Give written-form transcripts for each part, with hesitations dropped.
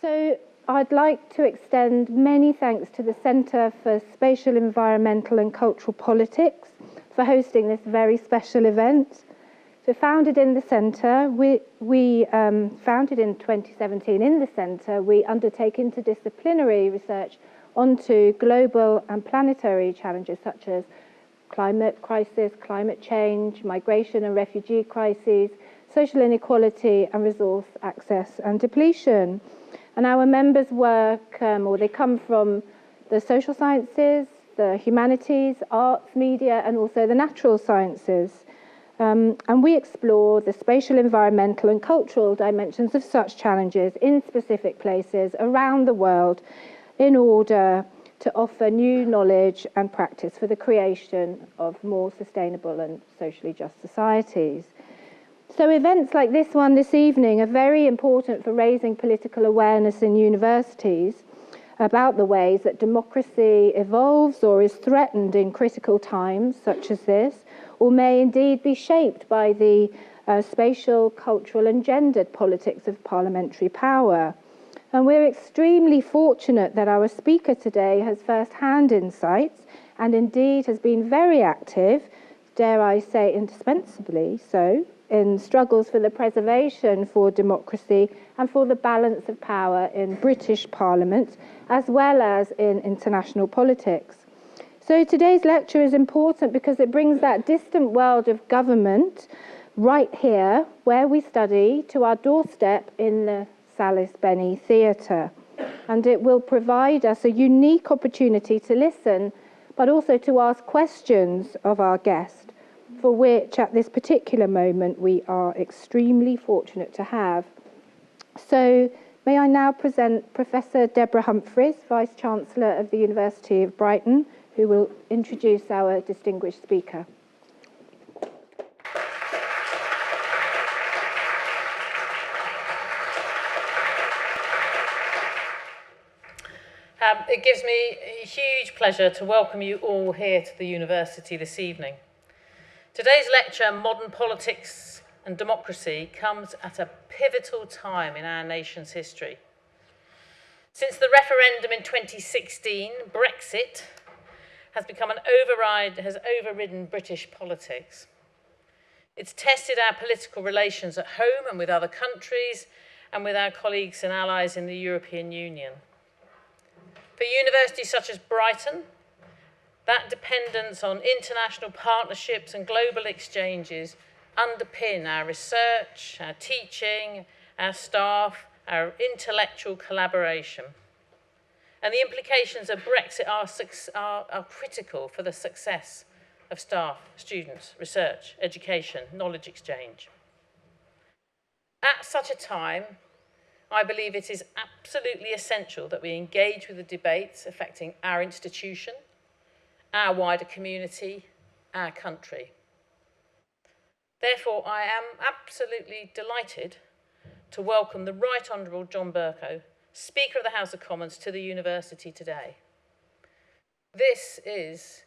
So I'd like to extend many thanks to the Centre for Spatial, Environmental and Cultural Politics for hosting this very special event. So founded in the Centre, we founded in 2017 in the Centre, we undertake interdisciplinary research onto global and planetary challenges such as climate crisis, climate change, migration and refugee crises, social inequality and resource access and depletion. And our members work, or they come from the social sciences, the humanities, arts, media, and also the natural sciences. And we explore the spatial, environmental, and cultural dimensions of such challenges in specific places around the world in order to offer new knowledge and practice for the creation of more sustainable and socially just societies. So events like this one this evening are very important for raising political awareness in universities about the ways that democracy evolves or is threatened in critical times such as this, or may indeed be shaped by the spatial, cultural and gendered politics of parliamentary power. And we're extremely fortunate that our speaker today has first-hand insights and indeed has been very active, dare I say indispensably so, in struggles for the preservation for democracy and for the balance of power in British Parliament, as well as in international politics. So today's lecture is important because it brings that distant world of government right here, where we study, to our doorstep in the Sallis Benney Theatre. And it will provide us a unique opportunity to listen, but also to ask questions of our guest, for which at this particular moment we are extremely fortunate to have. So may I now present Professor Deborah Humphreys, Vice-chancellor of the University of Brighton, who will introduce our distinguished speaker. It gives me a huge pleasure to welcome you all here to the university this evening. Today's lecture, Modern Politics and Democracy, comes at a pivotal time in our nation's history. Since the referendum in 2016, Brexit has overridden British politics. It's tested our political relations at home and with other countries and with our colleagues and allies in the European Union. For universities such as Brighton, that dependence on international partnerships and global exchanges underpin our research, our teaching, our staff, our intellectual collaboration. And the implications of Brexit are critical for the success of staff, students, research, education, knowledge exchange. At such a time, I believe it is absolutely essential that we engage with the debates affecting our institution, our wider community, our country. Therefore, I am absolutely delighted to welcome the Right Honourable John Bercow, Speaker of the House of Commons, to the university today. This is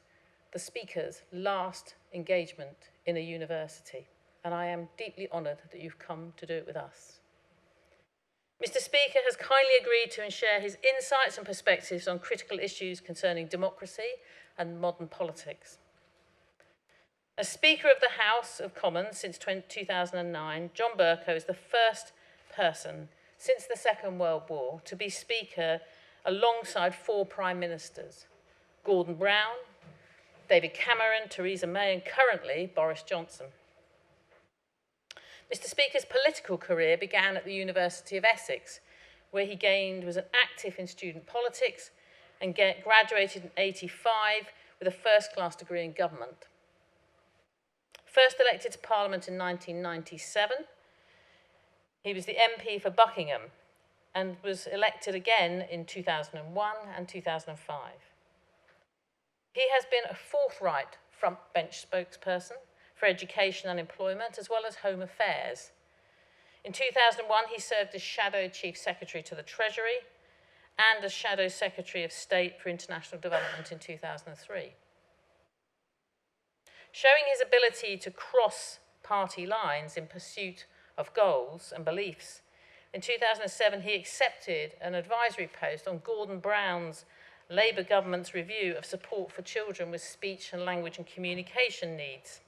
the Speaker's last engagement in a university, and I am deeply honoured that you've come to do it with us. Mr. Speaker has kindly agreed to share his insights and perspectives on critical issues concerning democracy and modern politics. As Speaker of the House of Commons since 2009, John Bercow is the first person since the Second World War to be Speaker alongside 4 Prime Ministers: Gordon Brown, David Cameron, Theresa May, and currently Boris Johnson. Mr. Speaker's political career began at the University of Essex, where he was active in student politics and graduated in 1985 with a first-class degree in government. First elected to Parliament in 1997, he was the MP for Buckingham and was elected again in 2001 and 2005. He has been a forthright front-bench spokesperson for education and employment, as well as home affairs. In 2001, he served as Shadow Chief Secretary to the Treasury and as Shadow Secretary of State for International Development in 2003. Showing his ability to cross party lines in pursuit of goals and beliefs, In 2007, he accepted an advisory post on Gordon Brown's Labour government's review of support for children with speech and language and communication needs.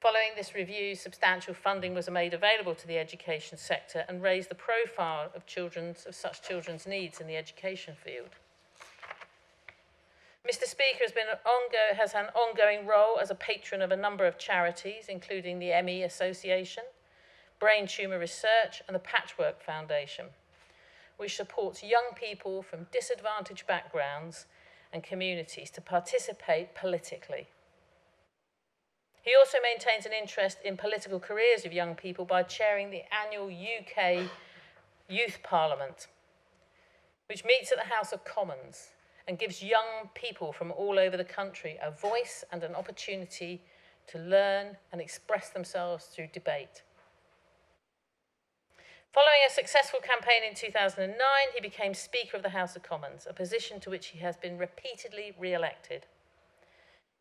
Following this review, substantial funding was made available to the education sector and raised the profile of such children's needs in the education field. Mr. Speaker has an ongoing role as a patron of a number of charities, including the ME Association, Brain Tumour Research and the Patchwork Foundation, which supports young people from disadvantaged backgrounds and communities to participate politically. He also maintains an interest in political careers of young people by chairing the annual UK Youth Parliament, which meets at the House of Commons and gives young people from all over the country a voice and an opportunity to learn and express themselves through debate. Following a successful campaign in 2009, he became Speaker of the House of Commons, a position to which he has been repeatedly re-elected.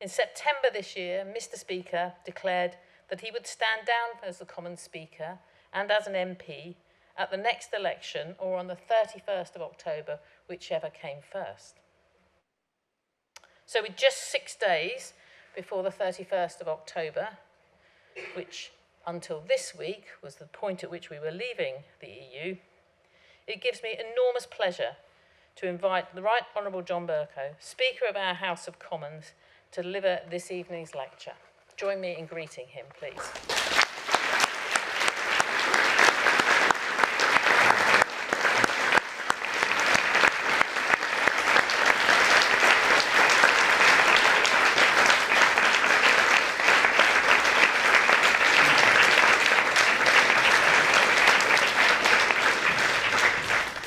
In September this year, Mr. Speaker declared that he would stand down as the Commons Speaker and as an MP at the next election or on the 31st of October, whichever came first. So with just 6 days before the 31st of October, which until this week was the point at which we were leaving the EU, it gives me enormous pleasure to invite the Right Honourable John Bercow, Speaker of our House of Commons, to deliver this evening's lecture. Join me in greeting him, please.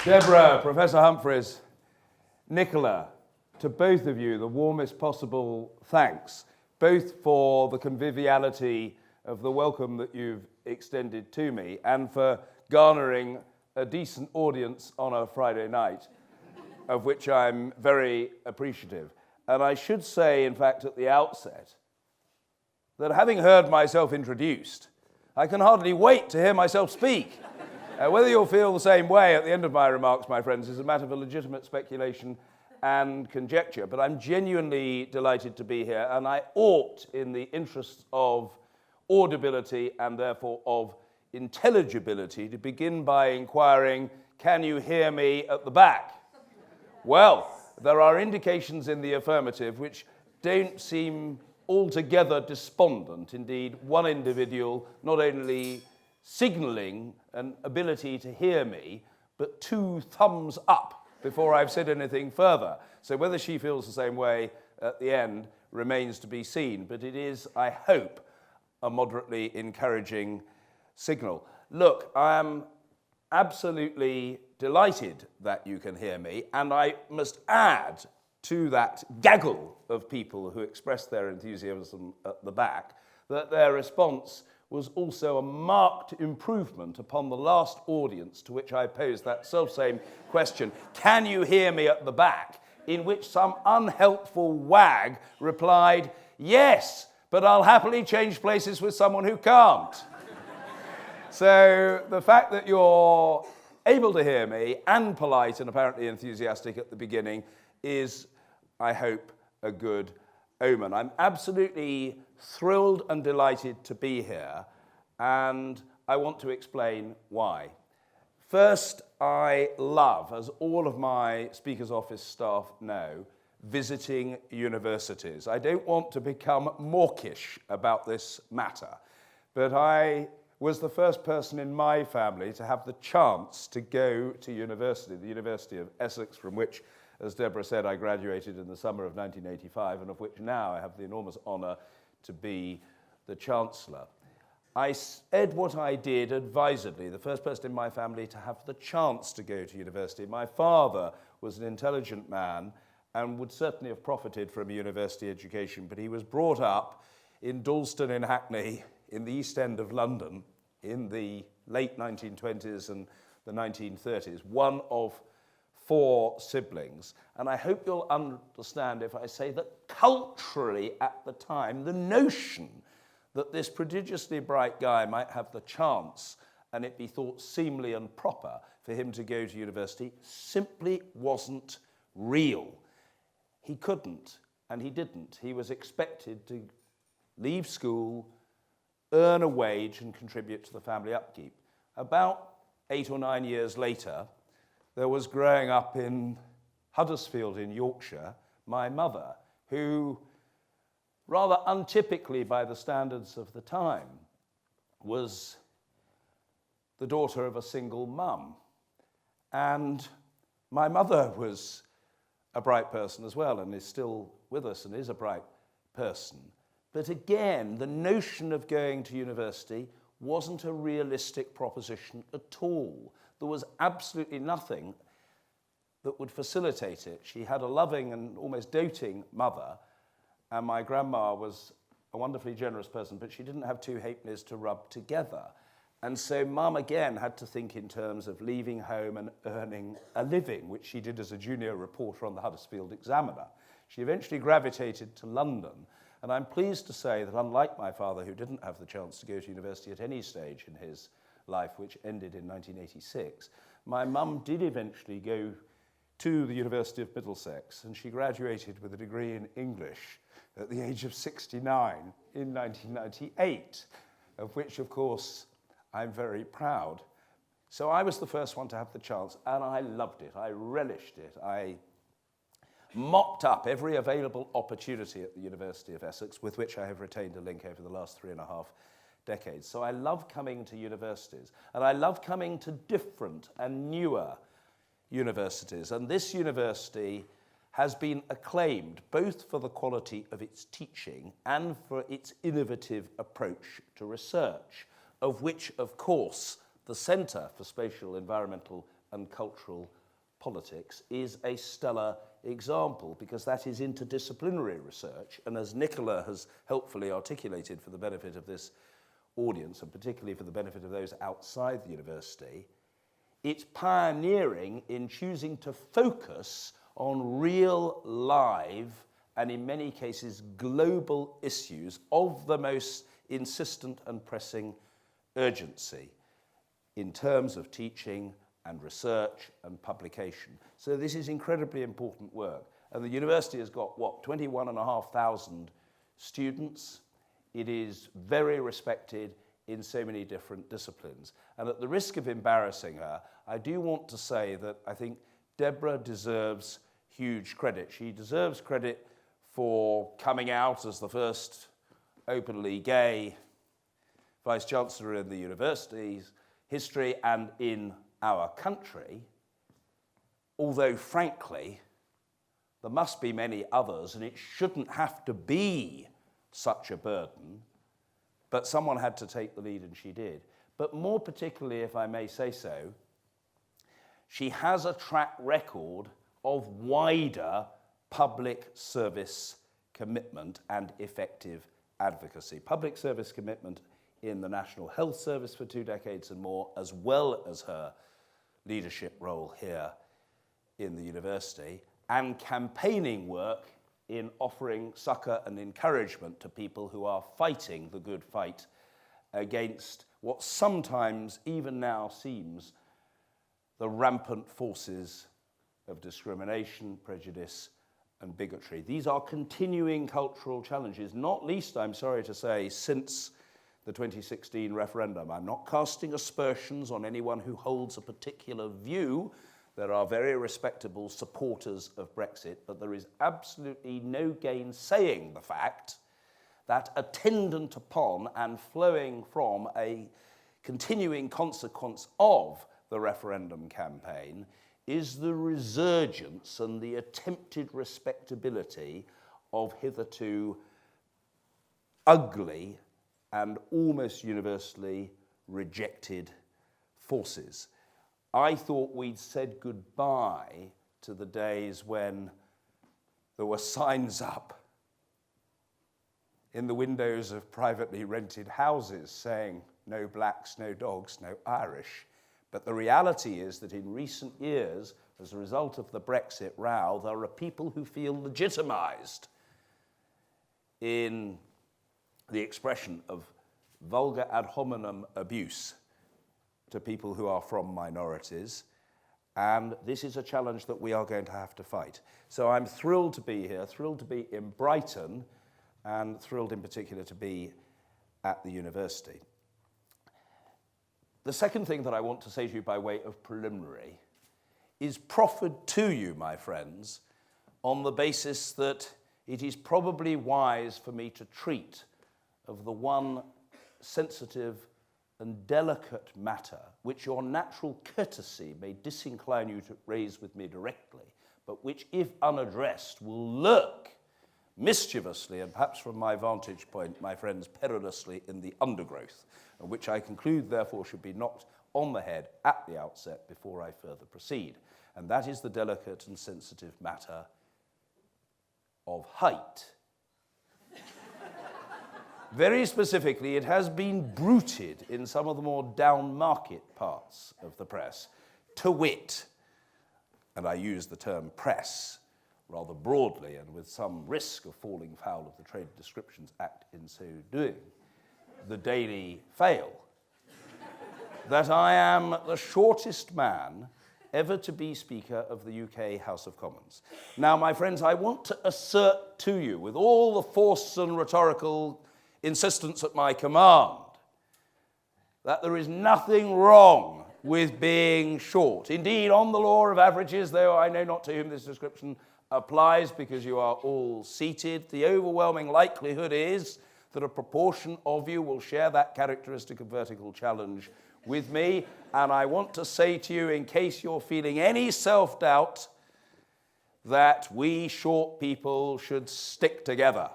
Deborah, Professor Humphreys, Nicola, to both of you, the warmest possible thanks, both for the conviviality of the welcome that you've extended to me and for garnering a decent audience on a Friday night, of which I'm very appreciative. And I should say, in fact, at the outset, that having heard myself introduced, I can hardly wait to hear myself speak. Whether you'll feel the same way at the end of my remarks, my friends, is a matter for legitimate speculation and conjecture, but I'm genuinely delighted to be here, and I ought, in the interests of audibility and therefore of intelligibility, to begin by inquiring, can you hear me at the back? Well, there are indications in the affirmative which don't seem altogether despondent. Indeed, one individual not only signalling an ability to hear me, but 2 thumbs up before I've said anything further. So whether she feels the same way at the end remains to be seen, but it is, I hope, a moderately encouraging signal. Look, I am absolutely delighted that you can hear me, and I must add to that gaggle of people who expressed their enthusiasm at the back that their response was also a marked improvement upon the last audience to which I posed that selfsame question, can you hear me at the back? In which some unhelpful wag replied, yes, but I'll happily change places with someone who can't. So the fact that you're able to hear me and polite and apparently enthusiastic at the beginning is, I hope, a good omen. I'm absolutely thrilled and delighted to be here, and I want to explain why. First, I love, as all of my Speaker's Office staff know, visiting universities. I don't want to become mawkish about this matter, but I was the first person in my family to have the chance to go to university, the University of Essex, from which, as Deborah said, I graduated in the summer of 1985, and of which now I have the enormous honour to be the Chancellor. I said what I did advisedly, the first person in my family to have the chance to go to university. My father was an intelligent man and would certainly have profited from a university education, but he was brought up in Dalston in Hackney, in the East End of London, in the late 1920s and the 1930s, one of 4 siblings. And I hope you'll understand if I say that culturally at the time, the notion that this prodigiously bright guy might have the chance and it be thought seemly and proper for him to go to university simply wasn't real. He couldn't, and he didn't. He was expected to leave school, earn a wage, and contribute to the family upkeep. About 8 or 9 years later, there was growing up in Huddersfield in Yorkshire my mother, who, rather untypically by the standards of the time, was the daughter of a single mum. And my mother was a bright person as well, and is still with us and is a bright person. But again, the notion of going to university wasn't a realistic proposition at all. There was absolutely nothing that would facilitate it. She had a loving and almost doting mother, and my grandma was a wonderfully generous person, but she didn't have two halfpennies to rub together. And so Mum again had to think in terms of leaving home and earning a living, which she did as a junior reporter on the Huddersfield Examiner. She eventually gravitated to London, and I'm pleased to say that unlike my father, who didn't have the chance to go to university at any stage in his life, which ended in 1986, my mum did eventually go to the University of Middlesex, and she graduated with a degree in English at the age of 69 in 1998, of which, of course, I'm very proud. So I was the first one to have the chance, and I loved it. I relished it. I mopped up every available opportunity at the University of Essex, with which I have retained a link over the last 3.5 decades. So I love coming to universities, and I love coming to different and newer universities. And this university has been acclaimed both for the quality of its teaching and for its innovative approach to research, of which, of course, the Centre for Spatial, Environmental and Cultural Politics is a stellar example, because that is interdisciplinary research, and as Nicola has helpfully articulated for the benefit of this audience, and particularly for the benefit of those outside the university, it's pioneering in choosing to focus on real, live, and in many cases global issues of the most insistent and pressing urgency in terms of teaching and research and publication. So this is incredibly important work. And the university has got, 21,500 students. It is very respected in so many different disciplines. And at the risk of embarrassing her, I do want to say that I think Deborah deserves huge credit. She deserves credit for coming out as the first openly gay Vice-chancellor in the university's history and in our country, although frankly, there must be many others, and it shouldn't have to be such a burden, but someone had to take the lead, and she did. But more particularly, if I may say so, she has a track record of wider public service commitment and effective advocacy. Public service commitment in the National Health Service for 2 decades and more, as well as her leadership role here in the university, and campaigning work in offering succour and encouragement to people who are fighting the good fight against what sometimes, even now, seems the rampant forces of discrimination, prejudice, and bigotry. These are continuing cultural challenges, not least, I'm sorry to say, since the 2016 referendum. I'm not casting aspersions on anyone who holds a particular view. There are very respectable supporters of Brexit, but there is absolutely no gainsaying the fact that attendant upon and flowing from a continuing consequence of the referendum campaign is the resurgence and the attempted respectability of hitherto ugly and almost universally rejected forces. I thought we'd said goodbye to the days when there were signs up in the windows of privately rented houses saying, no blacks, no dogs, no Irish. But the reality is that in recent years, as a result of the Brexit row, there are people who feel legitimised in the expression of vulgar ad hominem abuse, to people who are from minorities, and this is a challenge that we are going to have to fight. So I'm thrilled to be here, thrilled to be in Brighton, and thrilled in particular to be at the university. The second thing that I want to say to you by way of preliminary is proffered to you, my friends, on the basis that it is probably wise for me to treat of the one sensitive and delicate matter which your natural courtesy may disincline you to raise with me directly, but which, if unaddressed, will lurk mischievously and perhaps from my vantage point, my friends, perilously in the undergrowth, and which I conclude, therefore, should be knocked on the head at the outset before I further proceed. And that is the delicate and sensitive matter of height. Very specifically, it has been bruited in some of the more down-market parts of the press, to wit, and I use the term press rather broadly and with some risk of falling foul of the Trade Descriptions Act in so doing, the Daily Fail, that I am the shortest man ever to be Speaker of the UK House of Commons. Now, my friends, I want to assert to you, with all the force and rhetorical insistence at my command, that there is nothing wrong with being short. Indeed, on the law of averages, though I know not to whom this description applies because you are all seated, the overwhelming likelihood is that a proportion of you will share that characteristic of vertical challenge with me, and I want to say to you, in case you're feeling any self-doubt, that we short people should stick together.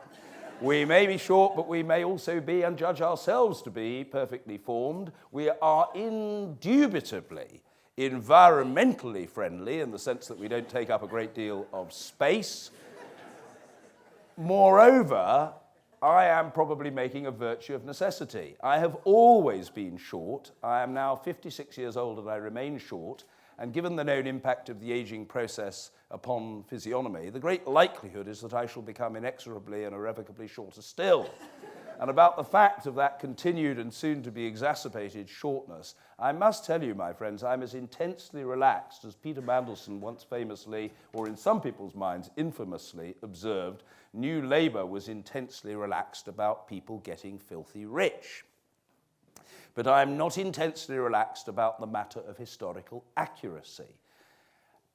We may be short, but we may also be, and judge ourselves to be, perfectly formed. We are indubitably environmentally friendly in the sense that we don't take up a great deal of space. Moreover, I am probably making a virtue of necessity. I have always been short. I am now 56 years old and I remain short. And given the known impact of the aging process upon physiognomy, the great likelihood is that I shall become inexorably and irrevocably shorter still. And about the fact of that continued and soon to be exacerbated shortness, I must tell you, my friends, I'm as intensely relaxed as Peter Mandelson once famously, or in some people's minds infamously, observed, New Labour was intensely relaxed about people getting filthy rich. But I'm not intensely relaxed about the matter of historical accuracy.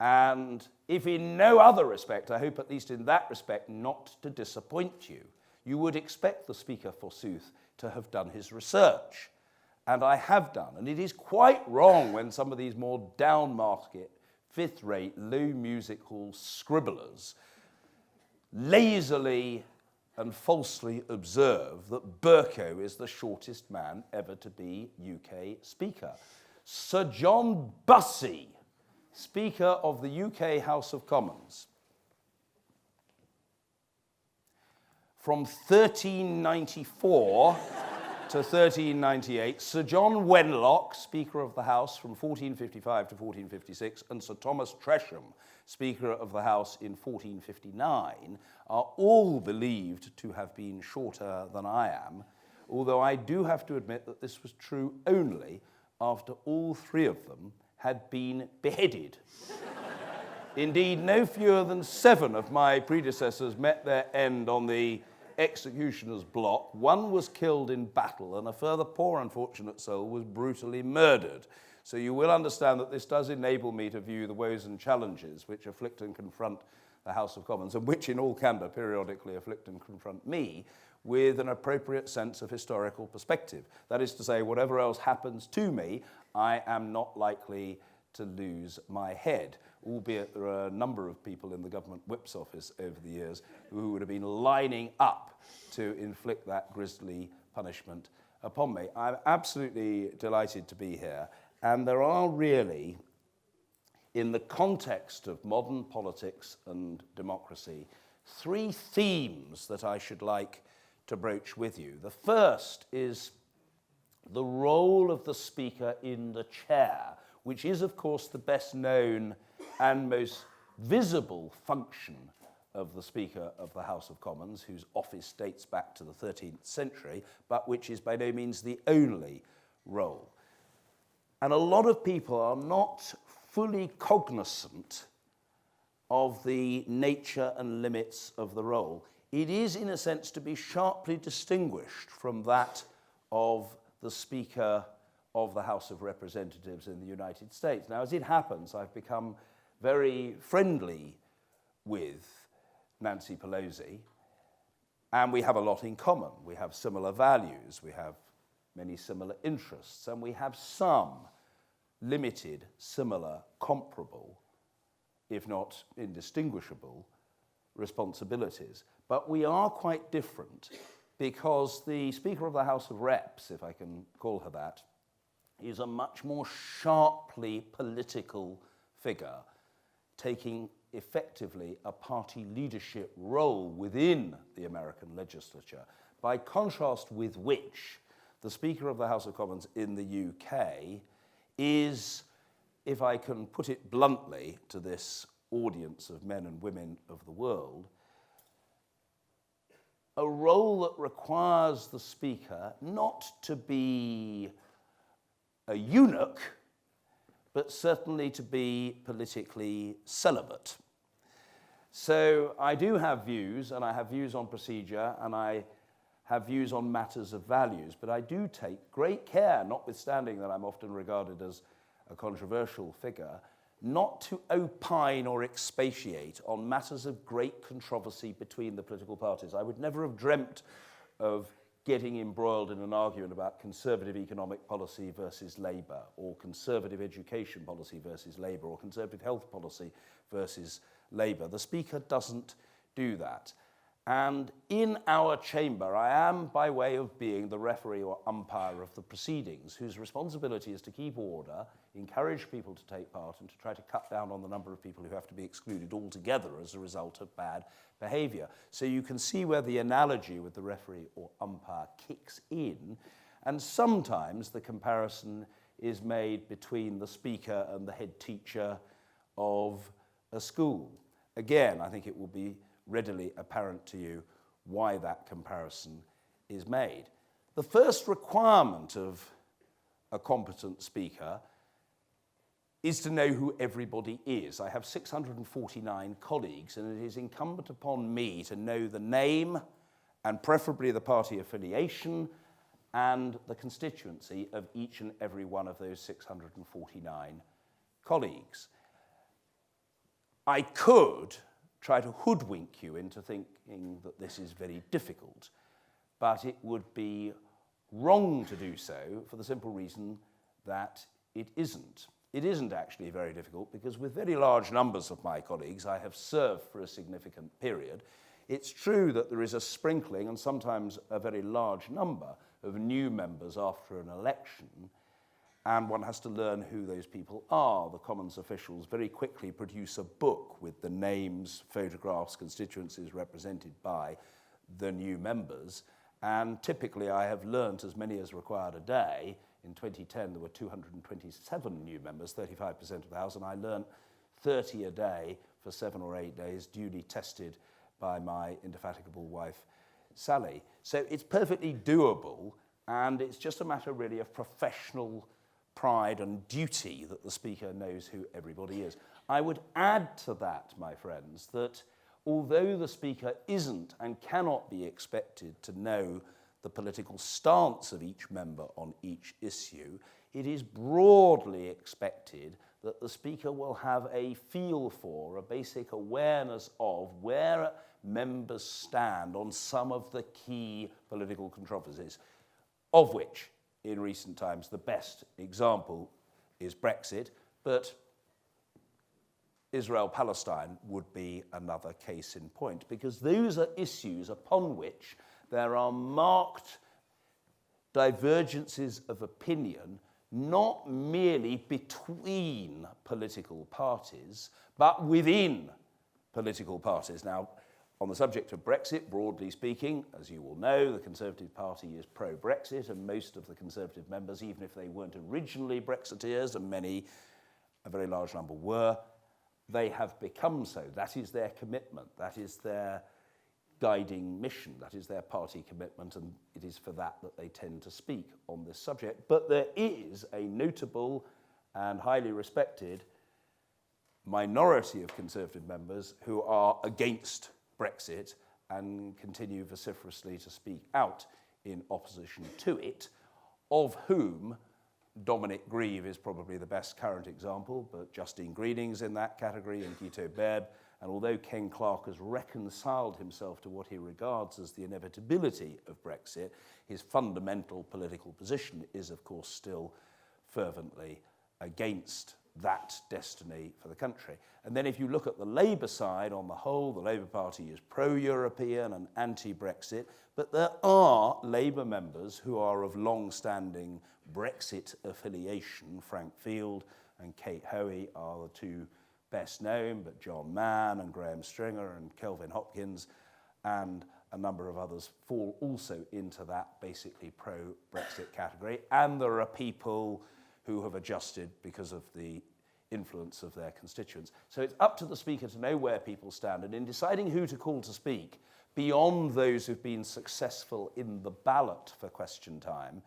And if in no other respect, I hope at least in that respect not to disappoint you, you would expect the Speaker, forsooth, to have done his research. And I have done. And it is quite wrong when some of these more down-market, fifth-rate, low-music hall scribblers lazily and falsely observe that Bercow is the shortest man ever to be UK Speaker. Sir John Bussey, Speaker of the UK House of Commons, from 1394 to 1398, Sir John Wenlock, Speaker of the House from 1455 to 1456, and Sir Thomas Tresham, Speaker of the House in 1459, are all believed to have been shorter than I am, although I do have to admit that this was true only after all three of them had been beheaded. Indeed, no fewer than 7 of my predecessors met their end on the executioner's block. One was killed in battle, and a further poor unfortunate soul was brutally murdered. So you will understand that this does enable me to view the woes and challenges which afflict and confront the House of Commons, and which in all candour periodically afflict and confront me, with an appropriate sense of historical perspective. That is to say, whatever else happens to me, I am not likely to lose my head, albeit there are a number of people in the government whip's office over the years who would have been lining up to inflict that grisly punishment upon me. I'm absolutely delighted to be here, and there are really, in the context of modern politics and democracy, 3 themes that I should like to broach with you. The first is the role of the Speaker in the chair, which is, of course, the best known and most visible function of the Speaker of the House of Commons, whose office dates back to the 13th century, but which is by no means the only role. And a lot of people are not fully cognizant of the nature and limits of the role. It is, in a sense, to be sharply distinguished from that of the Speaker of the House of Representatives in the United States. Now, as it happens, I've become very friendly with Nancy Pelosi, and we have a lot in common. We have similar values, we have many similar interests, and we have some limited, similar, comparable, if not indistinguishable, responsibilities. But we are quite different because the Speaker of the House of Reps, if I can call her that, is a much more sharply political figure, taking effectively a party leadership role within the American legislature, by contrast with which the Speaker of the House of Commons in the UK is, if I can put it bluntly to this audience of men and women of the world, a role that requires the Speaker not to be a eunuch, but certainly to be politically celibate. So I do have views, and I have views on procedure, and I have views on matters of values, but I do take great care, notwithstanding that I'm often regarded as a controversial figure, not to opine or expatiate on matters of great controversy between the political parties. I would never have dreamt of getting embroiled in an argument about conservative economic policy versus Labour, or conservative education policy versus Labour, or conservative health policy versus Labour. The Speaker doesn't do that. And in our chamber, I am, by way of being the referee or umpire of the proceedings, whose responsibility is to keep order, encourage people to take part, and to try to cut down on the number of people who have to be excluded altogether as a result of bad behaviour. So you can see where the analogy with the referee or umpire kicks in, and sometimes the comparison is made between the Speaker and the head teacher of a school. Again, I think it will be readily apparent to you why that comparison is made. The first requirement of a competent speaker is to know who everybody is. I have 649 colleagues, and it is incumbent upon me to know the name and preferably the party affiliation and the constituency of each and every one of those 649 colleagues. I could try to hoodwink you into thinking that this is very difficult, but it would be wrong to do so for the simple reason that it isn't. It isn't actually very difficult because with very large numbers of my colleagues I have served for a significant period. It's true that there is a sprinkling and sometimes a very large number of new members after an election, and one has to learn who those people are. The Commons officials very quickly produce a book with the names, photographs, constituencies represented by the new members, and typically I have learnt as many as required a day. In 2010 there were 227 new members, 35% of the House, and I learnt 30 a day for 7 or 8 days, duly tested by my indefatigable wife, Sally. So it's perfectly doable, and it's just a matter really of professional pride and duty that the Speaker knows who everybody is. I would add to that, my friends, that although the Speaker isn't and cannot be expected to know the political stance of each member on each issue, it is broadly expected that the Speaker will have a feel for, a basic awareness of where members stand on some of the key political controversies, of which in recent times the best example is Brexit, but Israel-Palestine would be another case in point, because those are issues upon which there are marked divergences of opinion, not merely between political parties, but within political parties. Now, on the subject of Brexit, broadly speaking, as you will know, the Conservative Party is pro-Brexit, and most of the Conservative members, even if they weren't originally Brexiteers, and many, a very large number were, they have become so. That is their commitment. That is their guiding mission. That is their party commitment, and it is for that that they tend to speak on this subject. But there is a notable and highly respected minority of Conservative members who are against Brexit and continue vociferously to speak out in opposition to it, of whom Dominic Grieve is probably the best current example, but Justine Greening's in that category, and Guito Bebb. And although Ken Clarke has reconciled himself to what he regards as the inevitability of Brexit, his fundamental political position is, of course, still fervently against that destiny for the country. And then if you look at the Labour side, on the whole, the Labour Party is pro-European and anti-Brexit, but there are Labour members who are of long-standing Brexit affiliation. Frank Field and Kate Hoey are the two best known, but John Mann and Graham Stringer and Kelvin Hopkins and a number of others fall also into that basically pro-Brexit category. And there are people who have adjusted because of the influence of their constituents. So it's up to the Speaker to know where people stand, and in deciding who to call to speak, beyond those who've been successful in the ballot for question time,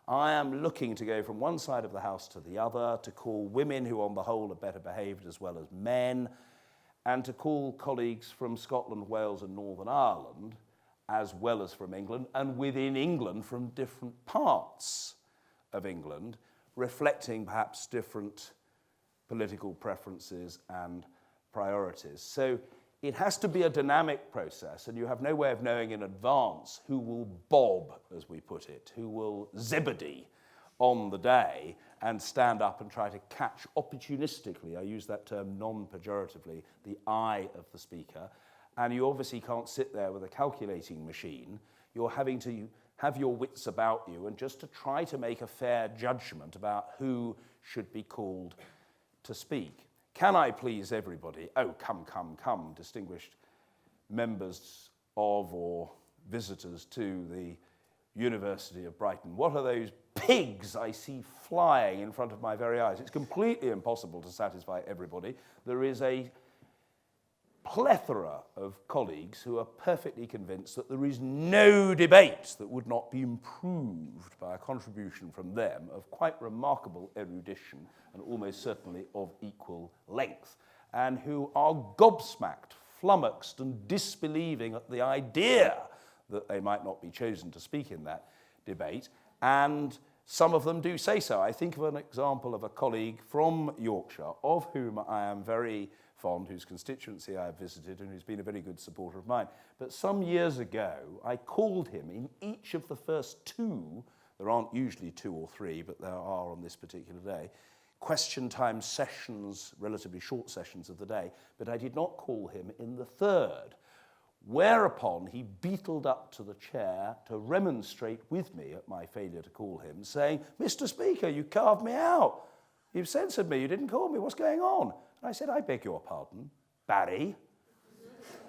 I am looking to go from one side of the House to the other, to call women who on the whole are better behaved as well as men, and to call colleagues from Scotland, Wales and Northern Ireland, as well as from England, and within England from different parts of England, reflecting perhaps different political preferences and priorities. So it has to be a dynamic process, and you have no way of knowing in advance who will bob, as we put it, who will zebedee on the day and stand up and try to catch opportunistically, I use that term non-pejoratively, the eye of the Speaker. And you obviously can't sit there with a calculating machine. You're having to have your wits about you and just to try to make a fair judgment about who should be called to speak. Can I please everybody? Oh, come, distinguished members of or visitors to the University of Brighton. What are those pigs I see flying in front of my very eyes? It's completely impossible to satisfy everybody. There is a plethora of colleagues who are perfectly convinced that there is no debate that would not be improved by a contribution from them of quite remarkable erudition and almost certainly of equal length, and who are gobsmacked, flummoxed and disbelieving at the idea that they might not be chosen to speak in that debate, and some of them do say so. I think of an example of a colleague from Yorkshire, of whom I am very fond, whose constituency I have visited and who's been a very good supporter of mine. But some years ago, I called him in each of the first two, there aren't usually two or three, but there are on this particular day, question time sessions, relatively short sessions of the day, but I did not call him in the third. Whereupon he beetled up to the chair to remonstrate with me at my failure to call him, saying, "Mr. Speaker, you carved me out. You've censored me, you didn't call me, what's going on?" And I said, "I beg your pardon, Barry.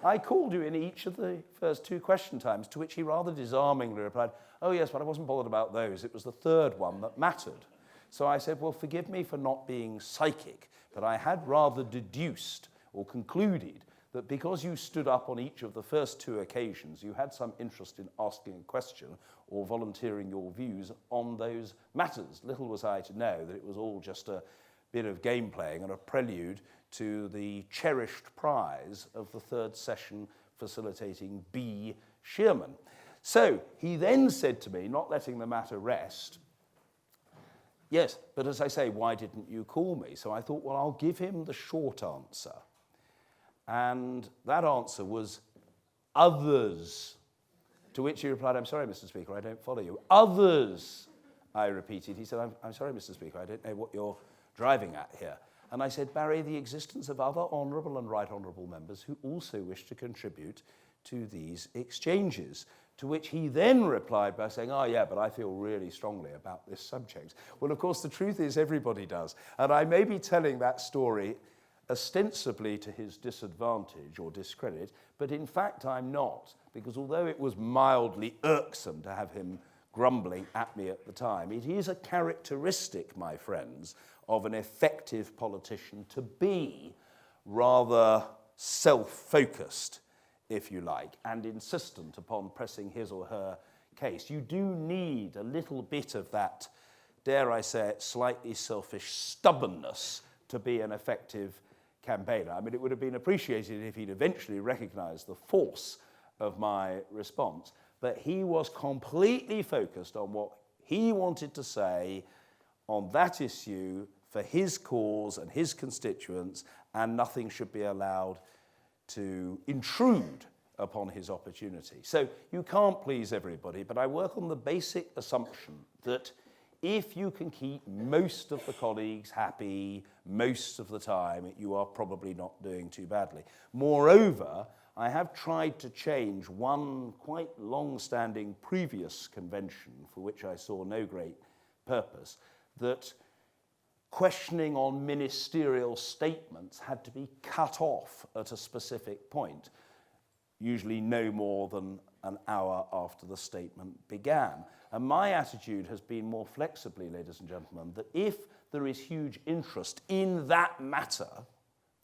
I called you in each of the first two question times," to which he rather disarmingly replied, "Oh yes, but I wasn't bothered about those. It was the third one that mattered." So I said, "Well, forgive me for not being psychic, but I had rather deduced or concluded that because you stood up on each of the first two occasions, you had some interest in asking a question or volunteering your views on those matters. Little was I to know that it was all just a bit of game playing and a prelude to the cherished prize of the third session facilitating B. Shearman." So he then said to me, not letting the matter rest, "Yes, but as I say, why didn't you call me?" So I thought, well, I'll give him the short answer. And that answer was others. To which he replied, "I'm sorry, Mr. Speaker, I don't follow you." "Others," I repeated. He said, I'm sorry, Mr. Speaker, I don't know what you're driving at here." And I said, "Barry, the existence of other honourable and right honourable members who also wish to contribute to these exchanges." To which he then replied by saying, "Oh yeah, but I feel really strongly about this subject." Well, of course, the truth is everybody does. And I may be telling that story ostensibly to his disadvantage or discredit, but in fact I'm not, because although it was mildly irksome to have him grumbling at me at the time, it is a characteristic, my friends, of an effective politician to be rather self-focused if you like, and insistent upon pressing his or her case. You do need a little bit of that, dare I say it, slightly selfish stubbornness to be an effective campaigner. I mean, it would have been appreciated if he'd eventually recognized the force of my response, but he was completely focused on what he wanted to say on that issue for his cause and his constituents, and nothing should be allowed to intrude upon his opportunity. So you can't please everybody, but I work on the basic assumption that if you can keep most of the colleagues happy most of the time, you are probably not doing too badly. Moreover, I have tried to change one quite long-standing previous convention for which I saw no great purpose, that questioning on ministerial statements had to be cut off at a specific point, usually no more than an hour after the statement began. And my attitude has been more flexibly, ladies and gentlemen, that if there is huge interest in that matter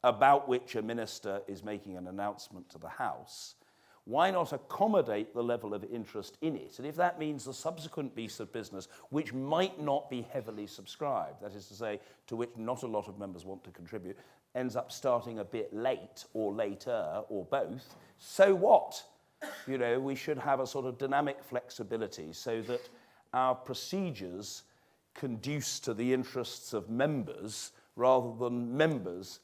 about which a minister is making an announcement to the House, why not accommodate the level of interest in it? And if that means the subsequent piece of business, which might not be heavily subscribed, that is to say, to which not a lot of members want to contribute, ends up starting a bit late or later or both, so what? You know, we should have a sort of dynamic flexibility so that our procedures conduce to the interests of members rather than members'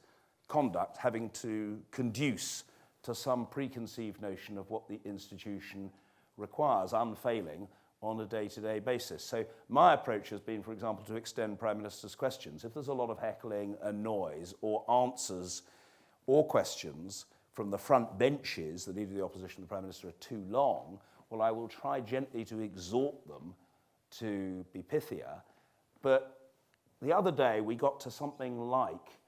conduct having to conduce to some preconceived notion of what the institution requires, unfailing on a day-to-day basis. So my approach has been, for example, to extend Prime Minister's questions. If there's a lot of heckling and noise or answers or questions from the front benches that either the opposition or the Prime Minister are too long, well, I will try gently to exhort them to be pithier. But the other day we got to something like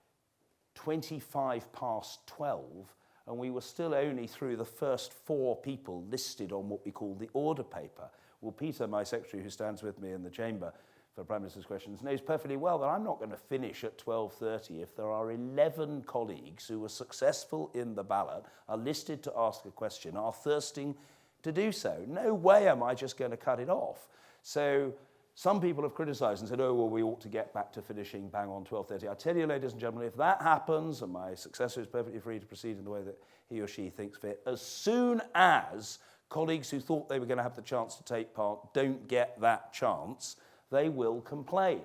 12:25, and we were still only through the first 4 people listed on what we call the order paper. Well, Peter, my secretary, who stands with me in the chamber for Prime Minister's questions, knows perfectly well that I'm not going to finish at 12:30 if there are 11 colleagues who were successful in the ballot, are listed to ask a question, are thirsting to do so. No way am I just going to cut it off. So some people have criticised and said, oh, well, we ought to get back to finishing bang on 12:30. I tell you, ladies and gentlemen, if that happens, and my successor is perfectly free to proceed in the way that he or she thinks fit, as soon as colleagues who thought they were going to have the chance to take part don't get that chance, they will complain.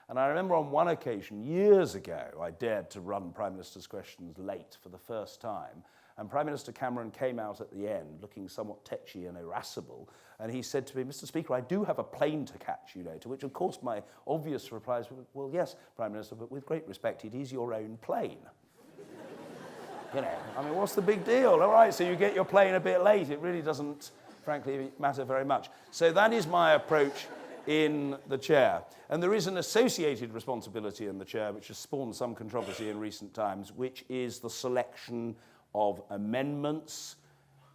And I remember on one occasion, years ago, I dared to run Prime Minister's questions late for the first time, and Prime Minister Cameron came out at the end looking somewhat tetchy and irascible, and he said to me, Mr. Speaker, I do have a plane to catch, you know, to which, of course, my obvious reply was, well, yes, Prime Minister, but with great respect, it is your own plane. You know, I mean, what's the big deal? All right, so you get your plane a bit late. It really doesn't, frankly, matter very much. So that is my approach in the chair. And there is an associated responsibility in the chair, which has spawned some controversy in recent times, which is the selection of amendments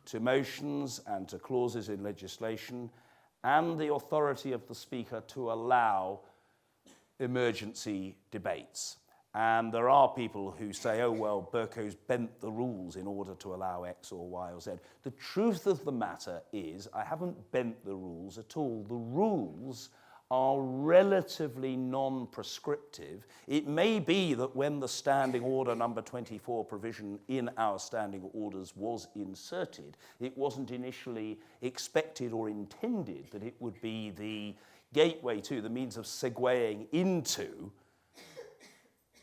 to motions and to clauses in legislation, and the authority of the Speaker to allow emergency debates. And there are people who say, oh, well, Bercow's bent the rules in order to allow X or Y or Z. The truth of the matter is I haven't bent the rules at all. The rules are relatively non-prescriptive. It may be that when the Standing Order number 24 provision in our standing orders was inserted, it wasn't initially expected or intended that it would be the gateway to, the means of segueing into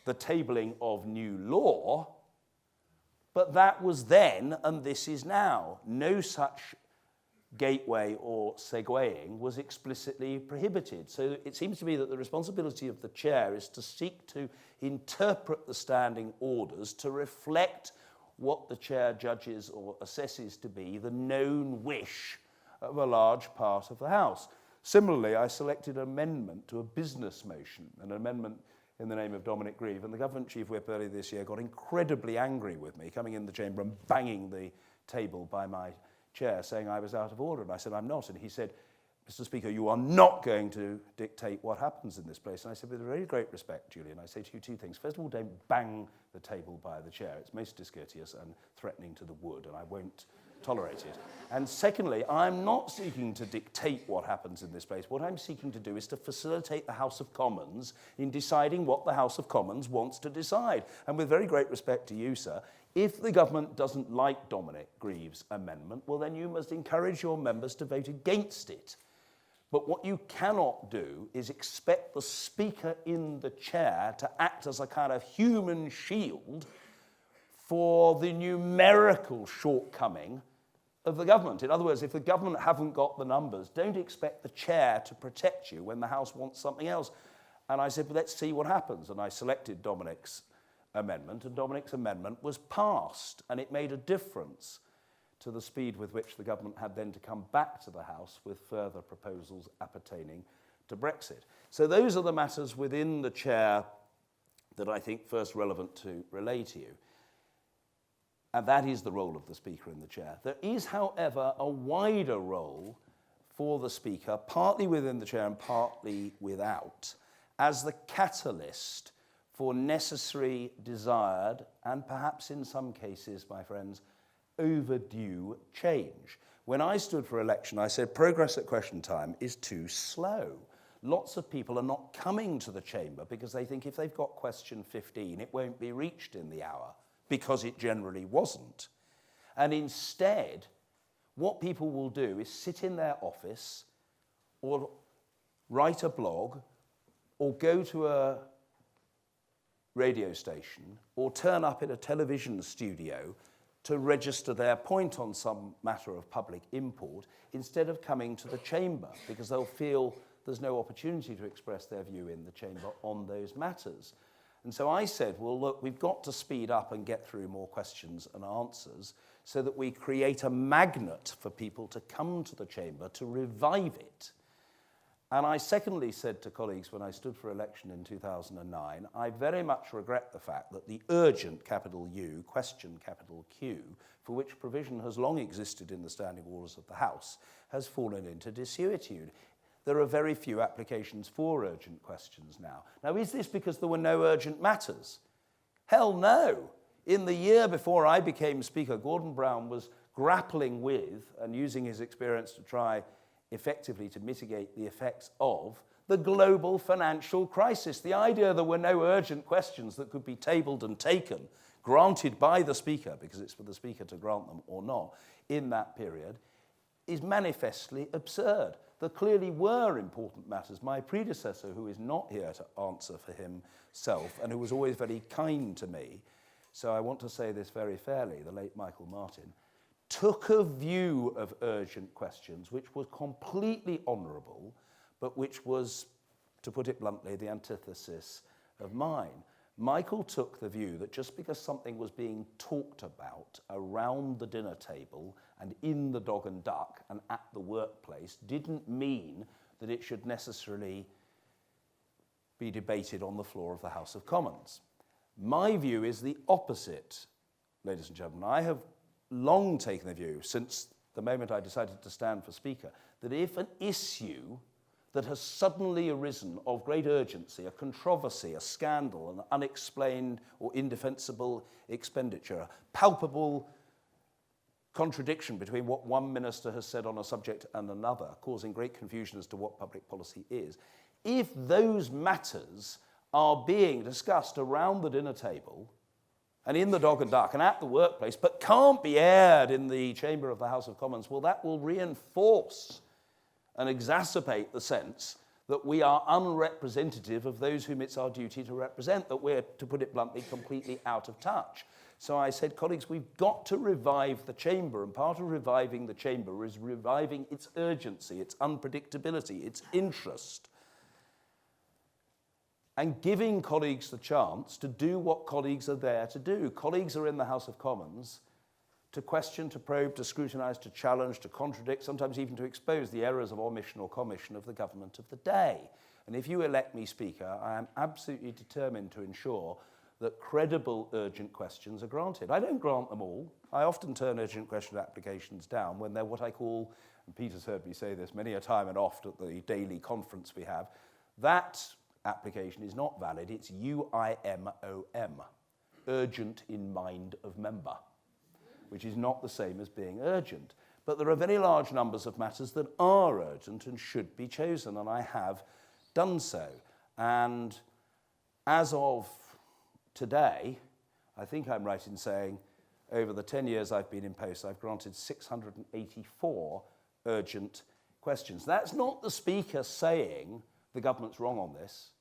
the tabling of new law, but that was then and this is now. No such gateway or segueing was explicitly prohibited. So it seems to me that the responsibility of the chair is to seek to interpret the standing orders to reflect what the chair judges or assesses to be the known wish of a large part of the House. Similarly, I selected an amendment to a business motion, an amendment in the name of Dominic Grieve, and the government chief whip earlier this year got incredibly angry with me, coming in the chamber and banging the table by my chair, saying I was out of order. And I said, I'm not. And he said, Mr. Speaker, you are not going to dictate what happens in this place. And I said, with very great respect, Julian, I say to you two things. First of all, don't bang the table by the chair. It's most discourteous and threatening to the wood, and I won't tolerate it. And secondly, I'm not seeking to dictate what happens in this place. What I'm seeking to do is to facilitate the House of Commons in deciding what the House of Commons wants to decide. And with very great respect to you, sir, if the government doesn't like Dominic Grieve's amendment, well, then you must encourage your members to vote against it. But what you cannot do is expect the Speaker in the chair to act as a kind of human shield for the numerical shortcoming of the government. In other words, if the government haven't got the numbers, don't expect the chair to protect you when the House wants something else. And I said, well, let's see what happens. And I selected Dominic's amendment, and Dominic's amendment was passed, and it made a difference to the speed with which the government had then to come back to the House with further proposals appertaining to Brexit. So those are the matters within the chair that I think first relevant to relay to you. And that is the role of the Speaker in the chair. There is, however, a wider role for the Speaker, partly within the chair and partly without, as the catalyst for necessary, desired, and perhaps in some cases, my friends, overdue change. When I stood for election, I said progress at question time is too slow. Lots of people are not coming to the chamber because they think if they've got question 15, it won't be reached in the hour, because it generally wasn't. And instead, what people will do is sit in their office or write a blog or go to a radio station or turn up in a television studio to register their point on some matter of public import instead of coming to the chamber, because they'll feel there's no opportunity to express their view in the chamber on those matters. And so I said, well, look, we've got to speed up and get through more questions and answers so that we create a magnet for people to come to the chamber to revive it. And I secondly said to colleagues when I stood for election in 2009, I very much regret the fact that the urgent, capital U, question, capital Q, for which provision has long existed in the standing orders of the House, has fallen into desuetude. There are very few applications for urgent questions now. Now, is this because there were no urgent matters? Hell no. In the year before I became Speaker, Gordon Brown was grappling with and using his experience to try effectively to mitigate the effects of the global financial crisis. The idea there were no urgent questions that could be tabled and taken, granted by the Speaker, because it's for the Speaker to grant them or not, in that period, is manifestly absurd. There clearly were important matters. My predecessor, who is not here to answer for himself, and who was always very kind to me, so I want to say this very fairly, the late Michael Martin, took a view of urgent questions which was completely honourable, but which was, to put it bluntly, the antithesis of mine. Michael took the view that just because something was being talked about around the dinner table and in the dog and duck and at the workplace didn't mean that it should necessarily be debated on the floor of the House of Commons. My view is the opposite, ladies and gentlemen. I have long taken the view, since the moment I decided to stand for Speaker, that if an issue that has suddenly arisen of great urgency, a controversy, a scandal, an unexplained or indefensible expenditure, a palpable contradiction between what one minister has said on a subject and another, causing great confusion as to what public policy is, if those matters are being discussed around the dinner table and in the dog and duck and at the workplace, but can't be aired in the chamber of the House of Commons, well, that will reinforce and exacerbate the sense that we are unrepresentative of those whom it's our duty to represent, that we're, to put it bluntly, completely out of touch. So I said, colleagues, we've got to revive the chamber, and part of reviving the chamber is reviving its urgency, its unpredictability, its interest, and giving colleagues the chance to do what colleagues are there to do. Colleagues are in the House of Commons to question, to probe, to scrutinise, to challenge, to contradict, sometimes even to expose the errors of omission or commission of the government of the day. And if you elect me Speaker, I am absolutely determined to ensure that credible urgent questions are granted. I don't grant them all. I often turn urgent question applications down when they're what I call and Peter's heard me say this many a time and oft at the daily conference we have, that application is not valid. It's UIMOM, urgent in mind of member, which is not the same as being urgent. But there are very large numbers of matters that are urgent and should be chosen, and I have done so. And as of today, I think I'm right in saying, over the 10 years I've been in post, I've granted 684 urgent questions. That's not the Speaker saying the government's wrong on this,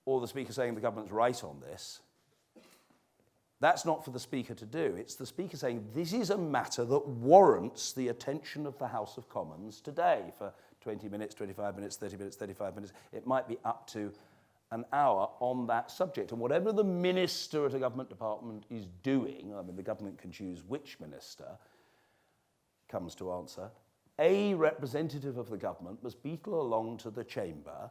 or the Speaker saying the government's right on this. That's not for the Speaker to do. It's the Speaker saying this is a matter that warrants the attention of the House of Commons today for 20 minutes, 25 minutes, 30 minutes, 35 minutes. It might be up to an hour on that subject. And whatever the minister at a government department is doing, I mean, the government can choose which minister comes to answer, a representative of the government must beetle along to the chamber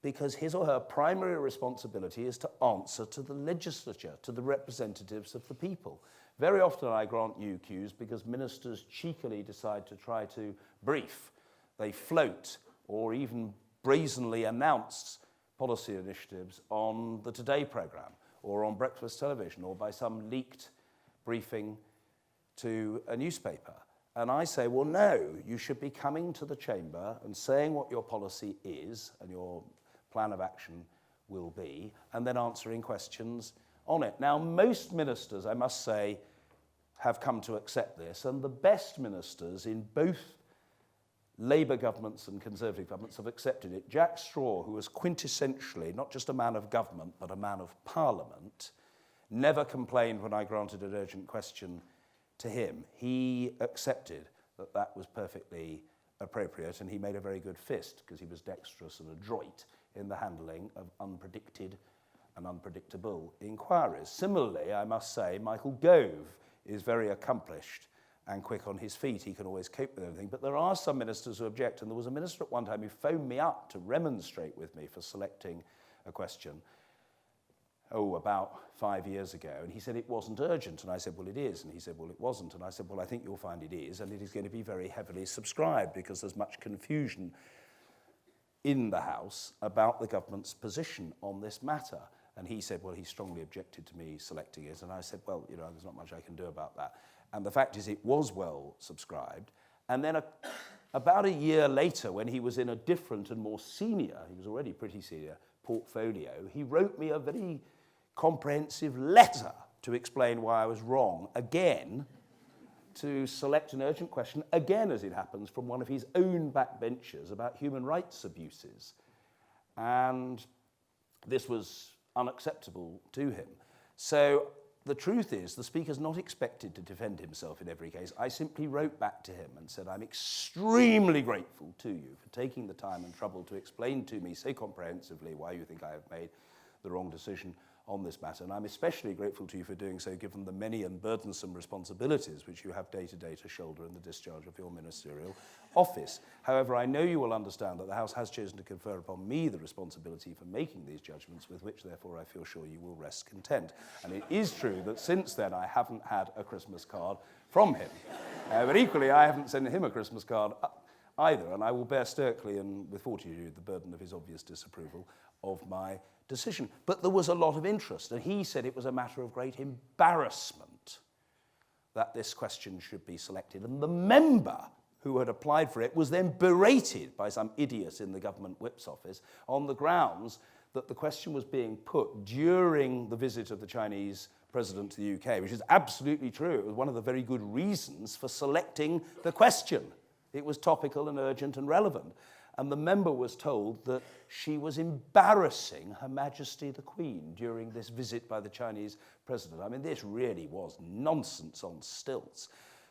because his or her primary responsibility is to answer to the legislature, to the representatives of the people. Very often I grant UQs because ministers cheekily decide to try to brief. They float or even brazenly announce policy initiatives on the Today programme or on breakfast television or by some leaked briefing to a newspaper. And I say, well, no, you should be coming to the chamber and saying what your policy is and your plan of action will be, and then answering questions on it. Now, most ministers, I must say, have come to accept this, and the best ministers in both Labour governments and Conservative governments have accepted it. Jack Straw, who was quintessentially not just a man of government, but a man of parliament, never complained when I granted an urgent question to him. He accepted that that was perfectly appropriate, and he made a very good fist because he was dexterous and adroit in the handling of unpredicted and unpredictable inquiries. Similarly, I must say, Michael Gove is very accomplished and quick on his feet. He can always cope with everything. But there are some ministers who object, and there was a minister at one time who phoned me up to remonstrate with me for selecting a question, about 5 years ago, and he said it wasn't urgent, and I said, well, it is, and he said, well, it wasn't, and I said, well, I think you'll find it is, and it is going to be very heavily subscribed because there's much confusion in the House about the government's position on this matter. And he said, well, he strongly objected to me selecting it, and I said, well, there's not much I can do about that. And the fact is it was well subscribed, and then about a year later, when he was in a different and more senior, he was already pretty senior, portfolio, he wrote me a very comprehensive letter to explain why I was wrong, again, to select an urgent question, again, as it happens, from one of his own backbenchers about human rights abuses. And this was unacceptable to him. So the truth is, the Speaker's not expected to defend himself in every case. I simply wrote back to him and said, I'm extremely grateful to you for taking the time and trouble to explain to me so comprehensively why you think I have made the wrong decision on this matter, and I'm especially grateful to you for doing so given the many and burdensome responsibilities which you have day to day to shoulder in the discharge of your ministerial office. However, I know you will understand that the House has chosen to confer upon me the responsibility for making these judgments, with which therefore I feel sure you will rest content. And it is true that since then I haven't had a Christmas card from him. But equally I haven't sent him a Christmas card either, and I will bear stoically and with fortitude the burden of his obvious disapproval of my decision. But there was a lot of interest, and he said it was a matter of great embarrassment that this question should be selected. And the member who had applied for it was then berated by some idiot in the government whip's office on the grounds that the question was being put during the visit of the Chinese president to the UK, which is absolutely true. It was one of the very good reasons for selecting the question. It was topical and urgent and relevant. And the member was told that she was embarrassing Her Majesty the Queen during this visit by the Chinese president. I mean, this really was nonsense on stilts.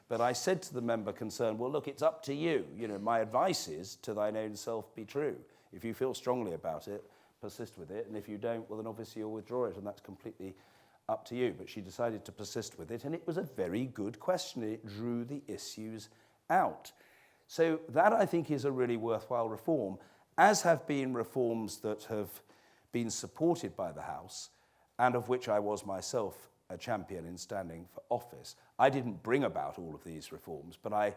But I said to the member concerned, well, look, it's up to you. My advice is to thine own self be true. If you feel strongly about it, persist with it. And if you don't, well, then obviously you'll withdraw it, and that's completely up to you. But she decided to persist with it, and it was a very good question. It drew the issues out. So that, I think, is a really worthwhile reform, as have been reforms that have been supported by the House and of which I was myself a champion in standing for office. I didn't bring about all of these reforms, but I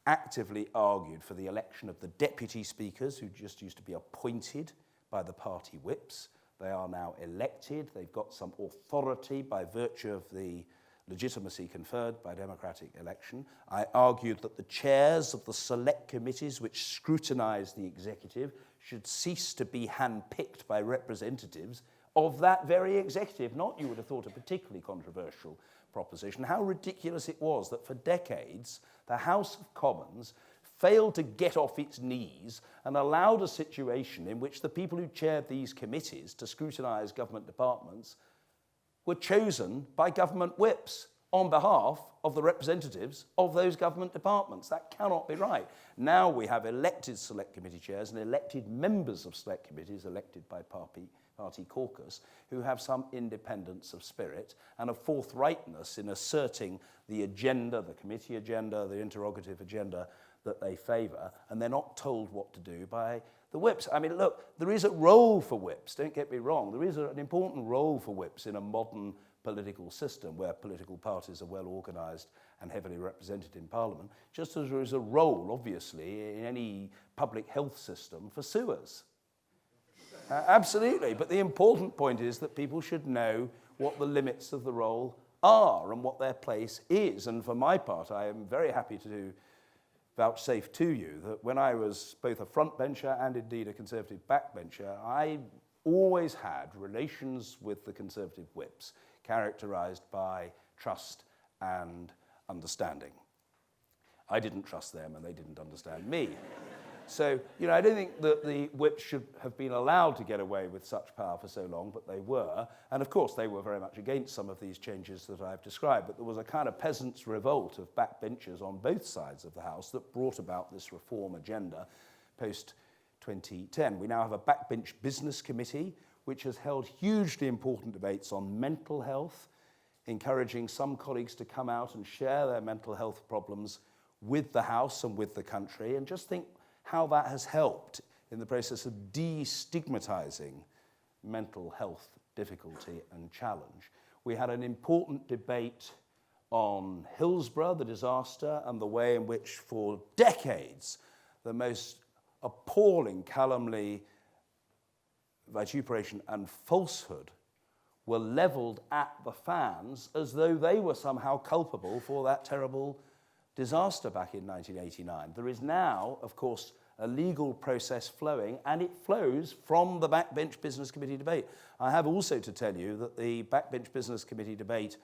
actively argued for the election of the deputy speakers, who just used to be appointed by the party whips. They are now elected. They've got some authority by virtue of the legitimacy conferred by democratic election. I argued that the chairs of the select committees which scrutinise the executive should cease to be handpicked by representatives of that very executive. Not, you would have thought, a particularly controversial proposition. How ridiculous it was that for decades the House of Commons failed to get off its knees and allowed a situation in which the people who chaired these committees to scrutinise government departments were chosen by government whips on behalf of the representatives of those government departments. That cannot be right. Now we have elected select committee chairs and elected members of select committees elected by party caucus who have some independence of spirit and a forthrightness in asserting the agenda, the committee agenda, the interrogative agenda that they favour, and they're not told what to do by the whips. I mean, look, there is a role for whips, don't get me wrong. There is an important role for whips in a modern political system where political parties are well organised and heavily represented in Parliament, just as there is a role, obviously, in any public health system for sewers. Absolutely, but the important point is that people should know what the limits of the role are and what their place is. And for my part, I am very happy to vouchsafe to you that when I was both a frontbencher and indeed a Conservative backbencher, I always had relations with the Conservative whips characterised by trust and understanding. I didn't trust them and they didn't understand me. So, you know, I don't think that the whips should have been allowed to get away with such power for so long, but they were. And of course, they were very much against some of these changes that I've described. But there was a kind of peasants' revolt of backbenchers on both sides of the House that brought about this reform agenda post-2010. We now have a backbench business committee, which has held hugely important debates on mental health, encouraging some colleagues to come out and share their mental health problems with the House and with the country. And just think how that has helped in the process of destigmatising mental health difficulty and challenge. We had an important debate on Hillsborough, the disaster, and the way in which for decades the most appalling calumny, vituperation and falsehood were levelled at the fans as though they were somehow culpable for that terrible disaster back in 1989. There is now, of course, a legal process flowing, and it flows from the Backbench Business Committee debate. I have also to tell you that the Backbench Business Committee debate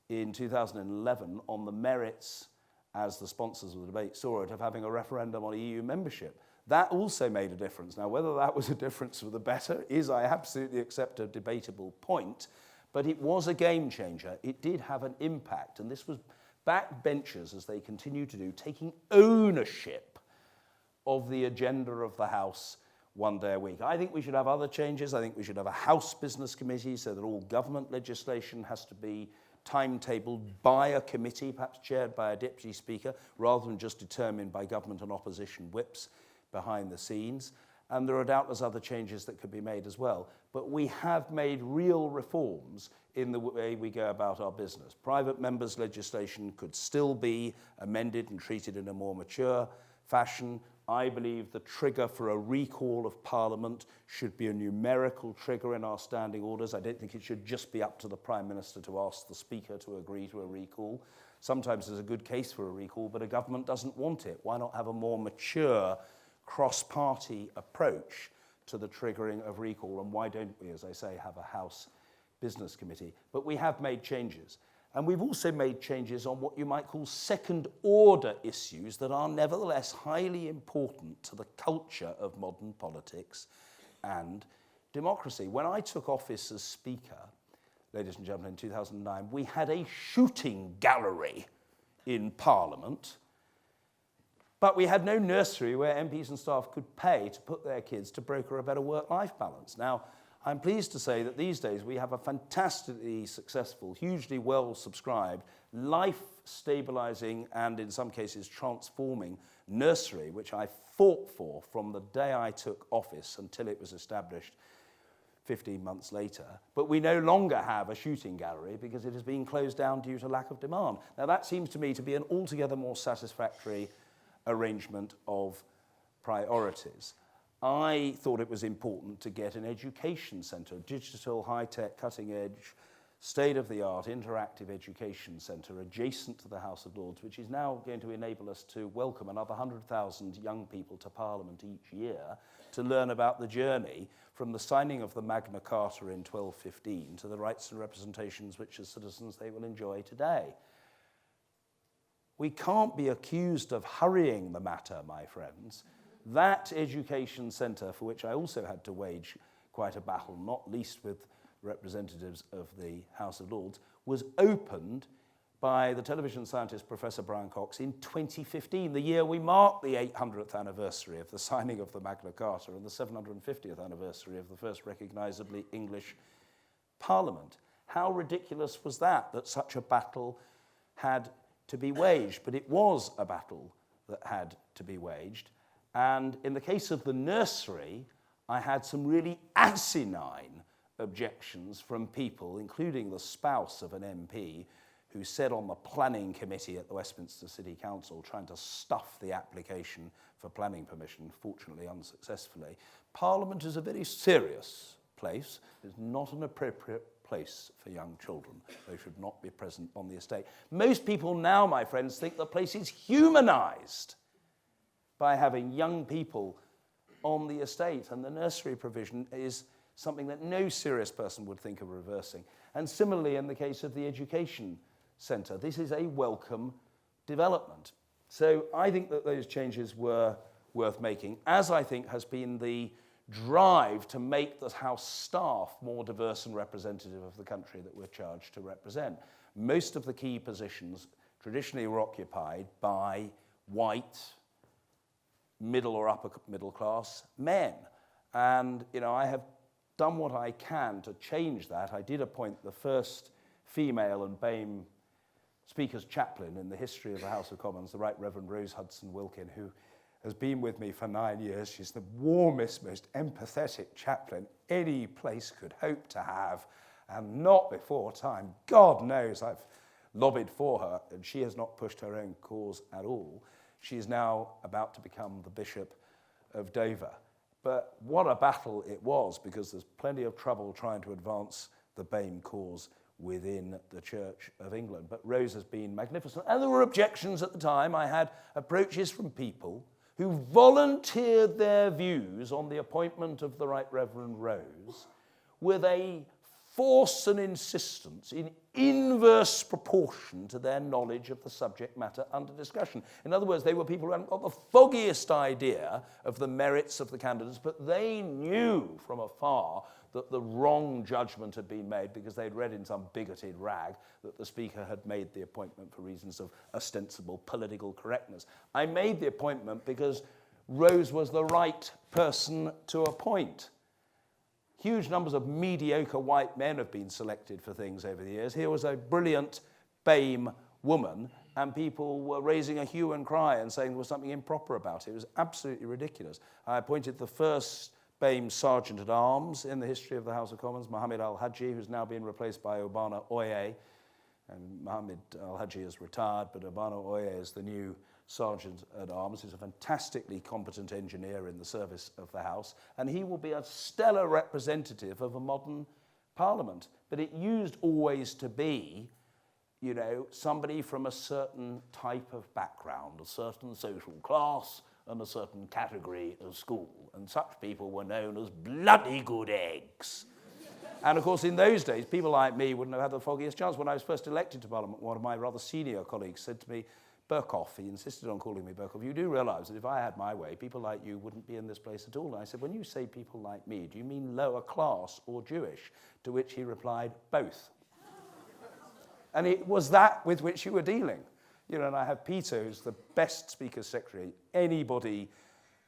in 2011 on the merits, as the sponsors of the debate saw it, of having a referendum on EU membership, that also made a difference. Now, whether that was a difference for the better is, I absolutely accept, a debatable point, but it was a game changer. It did have an impact, and this was backbenchers, as they continue to do, taking ownership of the agenda of the House one day a week. I think we should have other changes. I think we should have a House Business Committee so that all government legislation has to be timetabled by a committee, perhaps chaired by a deputy speaker, rather than just determined by government and opposition whips behind the scenes. And there are doubtless other changes that could be made as well. But we have made real reforms in the way we go about our business. Private members' legislation could still be amended and treated in a more mature fashion. I believe the trigger for a recall of Parliament should be a numerical trigger in our standing orders. I don't think it should just be up to the Prime Minister to ask the Speaker to agree to a recall. Sometimes there's a good case for a recall, but a government doesn't want it. Why not have a more mature cross-party approach to the triggering of recall? And why don't we, as I say, have a House Business Committee? But we have made changes. And we've also made changes on what you might call second-order issues that are nevertheless highly important to the culture of modern politics and democracy. When I took office as Speaker, ladies and gentlemen, in 2009, we had a shooting gallery in Parliament, but we had no nursery where MPs and staff could pay to put their kids to broker a better work-life balance. Now, I'm pleased to say that these days we have a fantastically successful, hugely well-subscribed, life-stabilising and in some cases transforming nursery, which I fought for from the day I took office until it was established 15 months later. But we no longer have a shooting gallery because it has been closed down due to lack of demand. Now that seems to me to be an altogether more satisfactory arrangement of priorities. I thought it was important to get an education centre, digital, high-tech, cutting-edge, state-of-the-art, interactive education centre adjacent to the House of Lords, which is now going to enable us to welcome another 100,000 young people to Parliament each year to learn about the journey from the signing of the Magna Carta in 1215 to the rights and representations which as citizens they will enjoy today. We can't be accused of hurrying the matter, my friends. That education centre, for which I also had to wage quite a battle, not least with representatives of the House of Lords, was opened by the television scientist Professor Brian Cox in 2015, the year we marked the 800th anniversary of the signing of the Magna Carta and the 750th anniversary of the first recognisably English Parliament. How ridiculous was that such a battle had to be waged? But it was a battle that had to be waged. And in the case of the nursery, I had some really asinine objections from people, including the spouse of an MP, who said on the planning committee at the Westminster City Council, trying to stuff the application for planning permission, fortunately unsuccessfully, Parliament is a very serious place. It's not an appropriate place for young children. They should not be present on the estate. Most people now, my friends, think the place is humanised by having young people on the estate, and the nursery provision is something that no serious person would think of reversing. And similarly, in the case of the education centre, this is a welcome development. So I think that those changes were worth making, as I think has been the drive to make the House staff more diverse and representative of the country that we're charged to represent. Most of the key positions traditionally were occupied by white, middle or upper middle class men. And, I have done what I can to change that. I did appoint the first female and BAME Speaker's chaplain in the history of the House of Commons, the Right Reverend Rose Hudson Wilkin, who has been with me for 9 years. She's the warmest, most empathetic chaplain any place could hope to have, and not before time. God knows I've lobbied for her, and she has not pushed her own cause at all. She is now about to become the Bishop of Dover. But what a battle it was, because there's plenty of trouble trying to advance the BAME cause within the Church of England. But Rose has been magnificent. And there were objections at the time. I had approaches from people who volunteered their views on the appointment of the Right Reverend Rose with a force and insistence in inverse proportion to their knowledge of the subject matter under discussion. In other words, they were people who hadn't got the foggiest idea of the merits of the candidates, but they knew from afar that the wrong judgment had been made because they'd read in some bigoted rag that the Speaker had made the appointment for reasons of ostensible political correctness. I made the appointment because Rose was the right person to appoint. Huge numbers of mediocre white men have been selected for things over the years. Here was a brilliant BAME woman, and people were raising a hue and cry and saying there was something improper about it. It was absolutely ridiculous. I appointed the first BAME Sergeant-at-Arms in the history of the House of Commons, Mohammed Al-Hajji, who's now been replaced by Obana Oye. And Mohammed Al-Hajji is retired, but Obana Oye is the new Sergeant-at-Arms. He's a fantastically competent engineer in the service of the House, and he will be a stellar representative of a modern Parliament. But it used always to be, somebody from a certain type of background, a certain social class, and a certain category of school. And such people were known as bloody good eggs. And of course, in those days, people like me wouldn't have had the foggiest chance. When I was first elected to Parliament, one of my rather senior colleagues said to me, Bercow, he insisted on calling me Bercow, you do realise that if I had my way, people like you wouldn't be in this place at all. And I said, when you say people like me, do you mean lower class or Jewish? To which he replied, both. And it was that with which you were dealing. And I have Peter, who's the best Speaker's Secretary anybody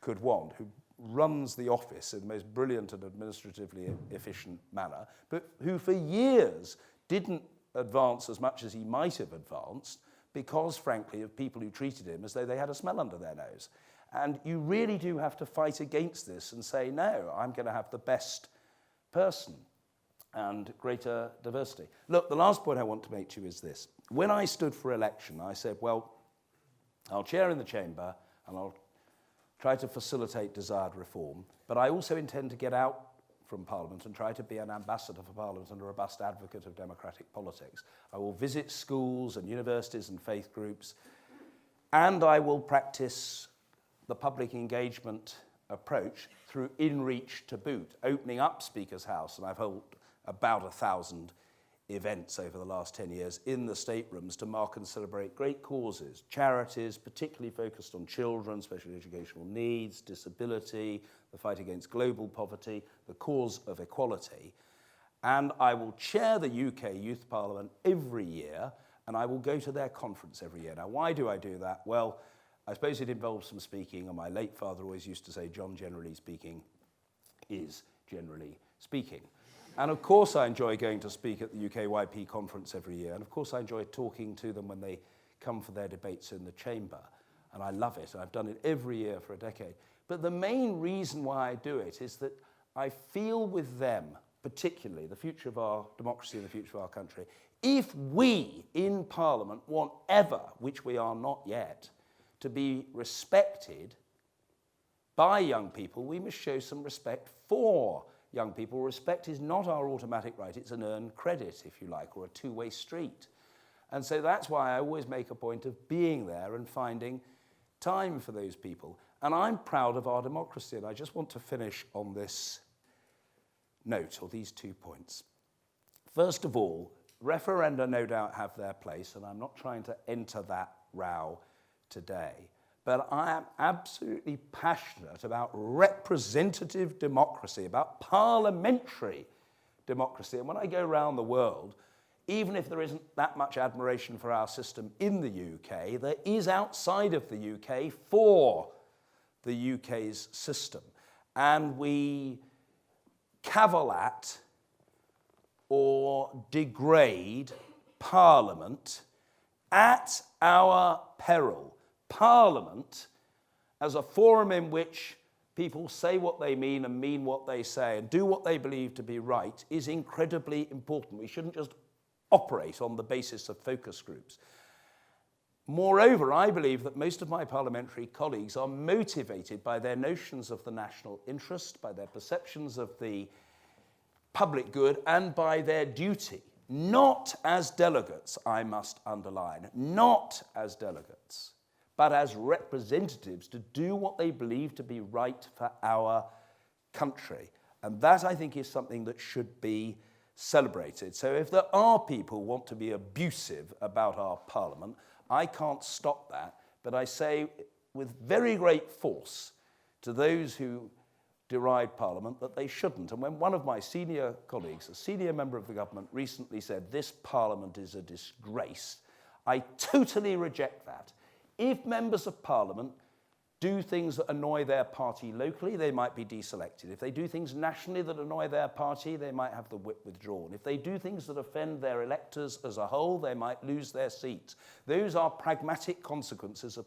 could want, who runs the office in the most brilliant and administratively efficient manner, but who for years didn't advance as much as he might have advanced because, frankly, of people who treated him as though they had a smell under their nose. And you really do have to fight against this and say, no, I'm going to have the best person and greater diversity. Look, the last point I want to make to you is this. When I stood for election, I said, well, I'll chair in the chamber, and I'll try to facilitate desired reform. But I also intend to get out from Parliament and try to be an ambassador for Parliament and a robust advocate of democratic politics. I will visit schools and universities and faith groups, and I will practice the public engagement approach through in-reach to boot, opening up Speaker's House, and I've held about 1,000 events over the last 10 years in the staterooms to mark and celebrate great causes, charities particularly focused on children, special educational needs, disability, the fight against global poverty, the cause of equality. And I will chair the UK Youth Parliament every year, and I will go to their conference every year. Now, why do I do that? Well, I suppose it involves some speaking, and my late father always used to say, John generally speaking is generally speaking. And of course I enjoy going to speak at the UKYP conference every year, and of course I enjoy talking to them when they come for their debates in the chamber, and I love it. I've done it every year for a decade. But the main reason why I do it is that I feel with them, particularly the future of our democracy and the future of our country, if we in Parliament want ever, which we are not yet, to be respected by young people, we must show some respect for young people. Respect is not our automatic right, it's an earned credit, if you like, or a two-way street. And so that's why I always make a point of being there and finding time for those people. And I'm proud of our democracy, and I just want to finish on this note, or these 2 points. First of all, referenda no doubt have their place, and I'm not trying to enter that row today. But I am absolutely passionate about representative democracy, about parliamentary democracy. And when I go around the world, even if there isn't that much admiration for our system in the UK, there is outside of the UK for the UK's system. And we cavil at or degrade Parliament at our peril. Parliament as a forum in which people say what they mean and mean what they say and do what they believe to be right is incredibly important. We shouldn't just operate on the basis of focus groups. Moreover, I believe that most of my parliamentary colleagues are motivated by their notions of the national interest, by their perceptions of the public good, and by their duty. Not as delegates, I must underline, not as delegates, but as representatives to do what they believe to be right for our country. And that, I think, is something that should be celebrated. So if there are people who want to be abusive about our Parliament, I can't stop that, but I say with very great force to those who deride Parliament that they shouldn't. And when one of my senior colleagues, a senior member of the government, recently said, "This Parliament is a disgrace," I totally reject that. If members of Parliament do things that annoy their party locally, they might be deselected. If they do things nationally that annoy their party, they might have the whip withdrawn. If they do things that offend their electors as a whole, they might lose their seats. Those are pragmatic consequences of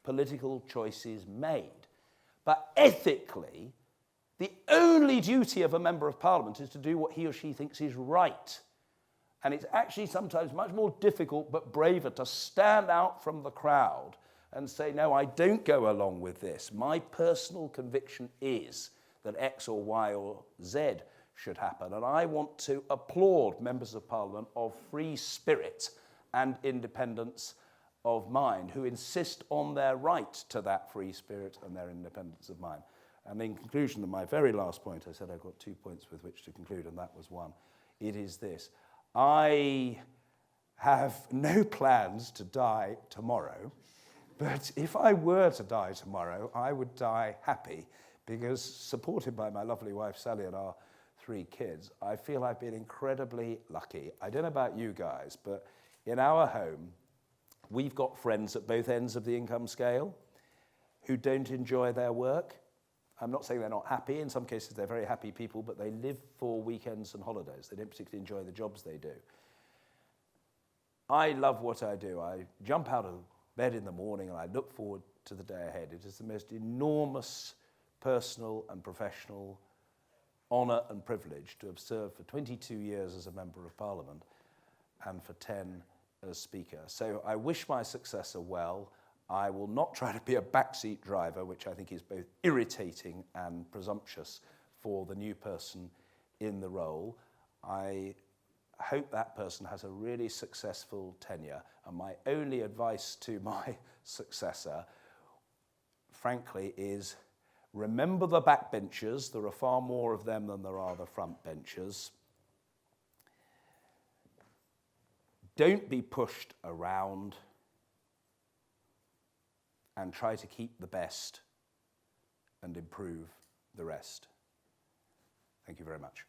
political choices made. But ethically, the only duty of a member of Parliament is to do what he or she thinks is right. And it's actually sometimes much more difficult but braver to stand out from the crowd and say, no, I don't go along with this. My personal conviction is that X or Y or Z should happen. And I want to applaud members of Parliament of free spirit and independence of mind who insist on their right to that free spirit and their independence of mind. And in conclusion of my very last point, I said I've got 2 points with which to conclude, and that was one. It is this. I have no plans to die tomorrow, but if I were to die tomorrow, I would die happy because, supported by my lovely wife Sally and our 3 kids, I feel I've been incredibly lucky. I don't know about you guys, but in our home, we've got friends at both ends of the income scale who don't enjoy their work. I'm not saying they're not happy. In some cases, they're very happy people, but they live for weekends and holidays. They don't particularly enjoy the jobs they do. I love what I do. I jump out of bed in the morning and I look forward to the day ahead. It is the most enormous personal and professional honour and privilege to have served for 22 years as a Member of Parliament and for 10 as Speaker. So I wish my successor well. I will not try to be a backseat driver, which I think is both irritating and presumptuous for the new person in the role. I hope that person has a really successful tenure, and my only advice to my successor, frankly, is remember the backbenchers. There are far more of them than there are the frontbenchers. Don't be pushed around, and try to keep the best and improve the rest. Thank you very much.